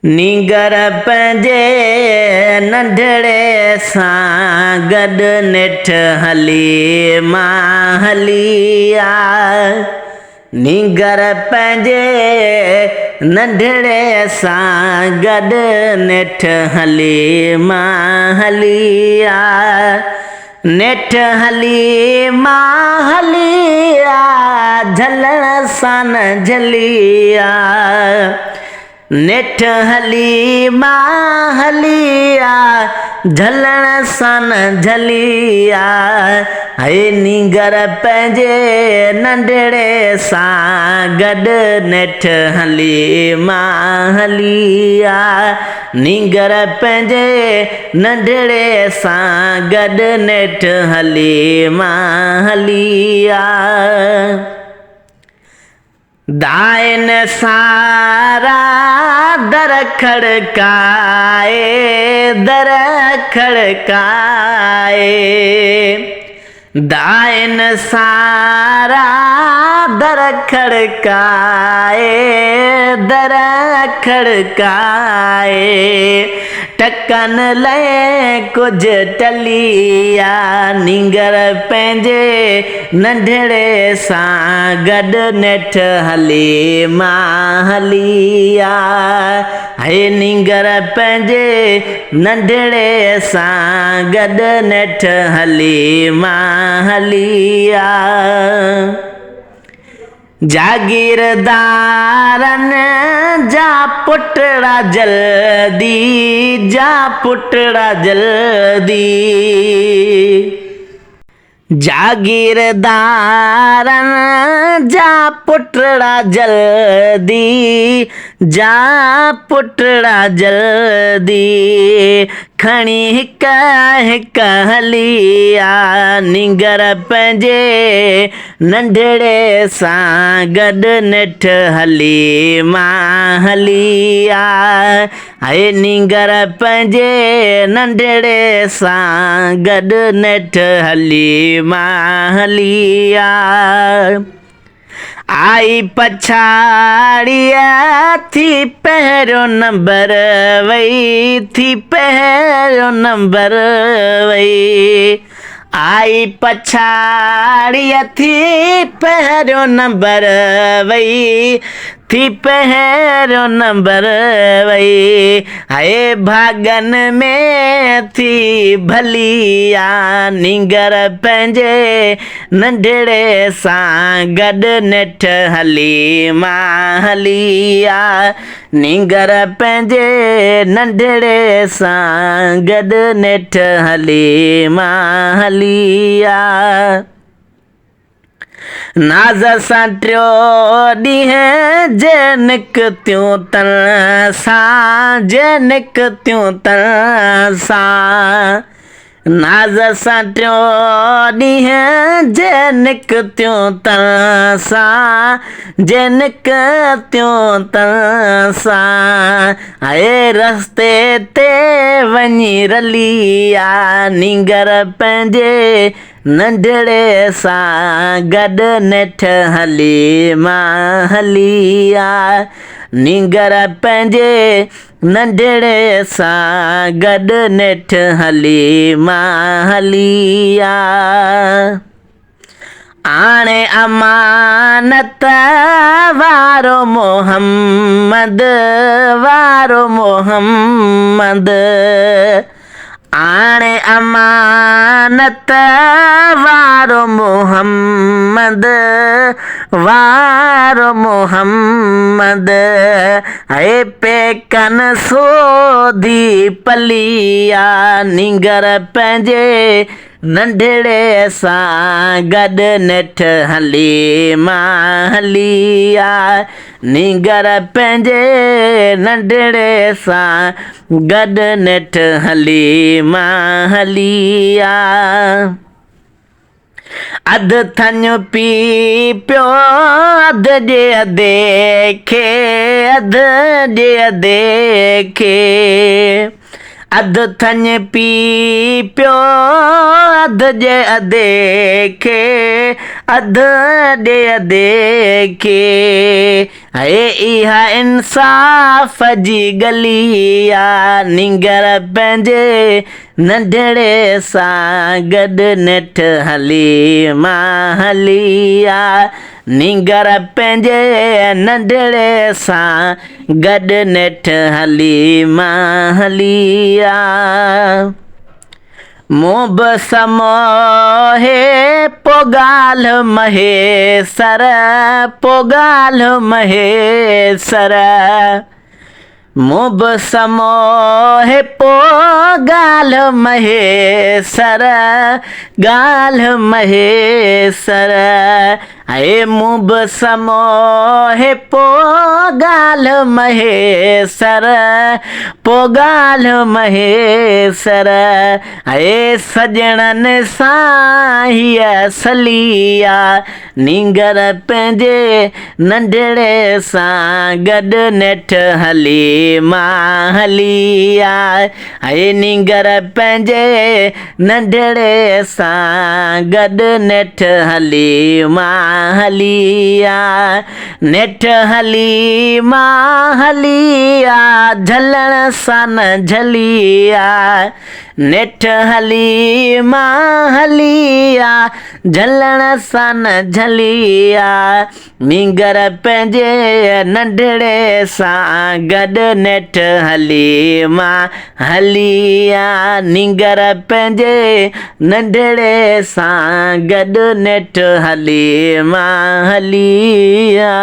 Nigger पंहिंजे नंढड़े सां गॾु नेठ हली मां हली आ। नीगर पंहिंजे नंढड़े सां गॾु नेठ हली मां हली आ। नेठ हली मां हली आ, झलण सां न झली आ। नेठ हली मां हली आ, झलण सां न झली आ। हे नीगर पंहिंजे नंढड़े सां गॾु नेठ हली मां हली आ। नीगर पंहिंजे नंढड़े सां गॾु नेठ हली मां हली आ। दाइन सारा दर खड़काए, दर खड़काए। दाइन सारा दर खड़काए, दर खड़काए। टकन लाइ कुझ टली आ, नीगर पंहिंजे नंढड़े सां गॾु नेठ हली मां हली आ। हे नीगर पंहिंजे नंढड़े सां गॾु नेठ हली मां हली आ। जागीरदारन जा पुटड़ा जल्दी, जा पुटड़ा जल्दी। जागीरदारन जा पुटड़ा जल्दी, जा पुटड़ा जल्दी। खणी हिक हिक हली आ, नीगर पंहिंजे नंढड़े सां गॾु नेठ हली मां हली आ। हे नीगर पंहिंजे नंढड़े सां गॾु नेठ हली मां हली आ। आई पछाड़ीअ थी पहिरियों नंबर वई, थी पहिरियों नंबर वई। आई पछाड़ीअ थी पहिरियों नंबर वई, थी पहिरियों नंबर वई। हे भागन में थी भली आ, नीगर पंहिंजे नंढड़े सां गॾु नेठ हली मां हली आ। नीगर पंहिंजे नंढड़े सां गॾु नेठ हली मां हली आ। नाज़ सां टियों ॾींहं जे निकितियूं तन सां, जे निकितियूं तन सां। नाज़ सां टियों ॾींहं जे निकितियूं तन सां, जे निकितियूं तन सां। हे रस्ते ते वञी रली आ, नीगर पंहिंजे नंढड़े सां गॾु नेठ हली मां हली आ। नीगर पंहिंजे नंढड़े सां गॾु नेठ हली मां हली आ। आणे अमानत वारो मोहम्मद, वारो मोहम्मद। आणे अमानत वारो मोहम्मद, वारो मोहम्मद। हे पेकन सोधी पली आ, नीगर पंहिंजे नंढड़े सां गॾु नेठ हली मां हली आ। नीगर पंहिंजे नंढड़े सां गॾु नेठ हली मां हली आ। अधु थञ पी पियो अधु ॾे अधे खे, अधु ॾे अधे खे। अध थञ पी पियो अध जे अधे खे अध ॾे अधे खे हे इहा इंसाफ़ जी गली आ निंगर पंहिंजे नंढड़े सां गॾु नेठ हली मां हली आ निंगर पंहिंजे नंढड़े सां गॾु नेठ हली मां हली आ मूं बि समोहे पोइ ॻाल्हि महेसर पोइ ॻाल्हि महेसर मूं बि समोहे पोइ ॻाल्हि महेसर ॻाल्हि महेसर हे मूं बि समोहे पोइ ॻाल्हि महेसर पोइ ॻाल्हि महेसर हे सॼणनि सां हीअ असली आ निंगर पंहिंजे नंढड़े सां गॾु नेठ हली मां हली आ हे निंगर पंहिंजे नंढड़े सां गॾु नेठ हली मां हली आ नेठ हली मां हली आ झलण सां न झली आ नेठ हली मां हली आ झलण सां न झली आ निंगर पंहिंजे नंढड़े सां गॾु नेठ हली मां हली आ निंगर पंहिंजे नंढड़े सां गॾु नेठ हली मां हली आ